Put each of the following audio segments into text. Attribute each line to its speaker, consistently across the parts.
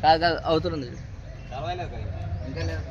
Speaker 1: కాదు కాదు అవుతుంది ఇంకా లేదు.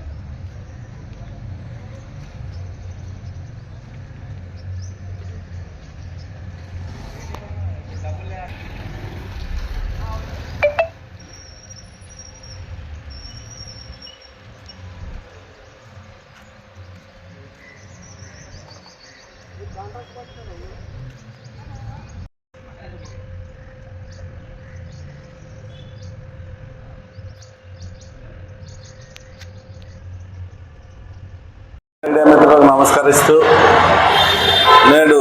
Speaker 2: మీడియా మిత్రులకు నమస్కరిస్తూ, నేడు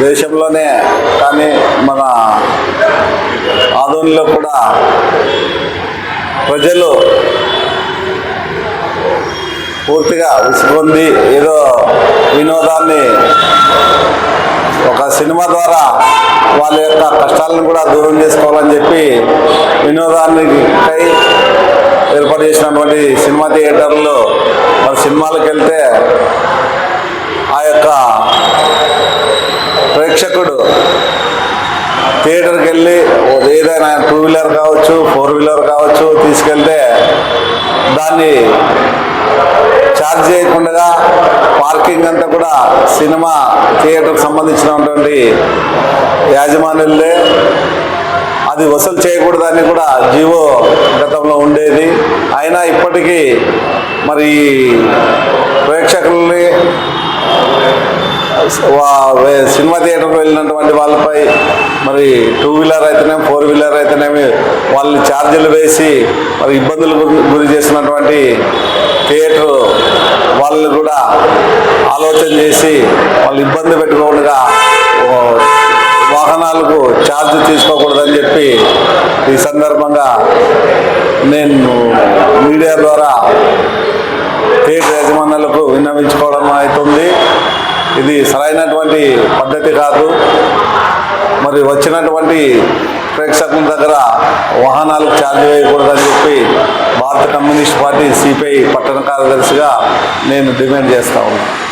Speaker 2: దేశంలోనే కానీ మన ఆదోనిలో కూడా ప్రజలు పూర్తిగా విసిగొంది ఏదో వినోదాన్ని ఒక సినిమా ద్వారా వాళ్ళ యొక్క కష్టాలను కూడా దూరం చేసుకోవాలని చెప్పి వినోదానికై ఏర్పాటు చేసినటువంటి సినిమా థియేటర్లో మరి సినిమాలకు వెళ్తే ఆ యొక్క ప్రేక్షకుడు థియేటర్కి వెళ్ళి ఏదైనా 2 వీలర్ కావచ్చు 4 వీలర్ కావచ్చు తీసుకెళ్తే దాన్ని ఛార్జ్ చేయకుండా పార్కింగ్ అంతా కూడా సినిమా థియేటర్కి సంబంధించినటువంటి యాజమాన్యులే, అది వసూలు చేయకూడదని కూడా జీవో గతంలో ఉండేది. అయినా ఇప్పటికీ మరి ప్రేక్షకుల్ని సినిమా థియేటర్కి వెళ్ళినటువంటి వాళ్ళపై మరి 2 వీలర్ అయితేనేమి 4 వీలర్ అయితేనేమి వాళ్ళు ఛార్జీలు వేసి మరి ఇబ్బందులకు గురి చేసినటువంటి థియేటర్ వాళ్ళు కూడా ఆలోచన చేసి వాళ్ళు ఇబ్బంది పెట్టుకోకుండా వాహనాలకు ఛార్జ్ తీసుకోకూడదని చెప్పి ఈ సందర్భంగా నేను మీడియా ద్వారా థియేటర్ యజమానులకు విన్నవించుకోవడం అవుతుంది. ఇది సరైనటువంటి పద్ధతి కాదు. మరి వచ్చినటువంటి ప్రేక్షకుల దగ్గర వాహనాలకు ఛార్జ్ వేయకూడదని చెప్పి భారత కమ్యూనిస్ట్ పార్టీ సిపిఐ పట్టణ కార్యదర్శిగా నేను డిమాండ్ చేస్తా ఉన్నాను.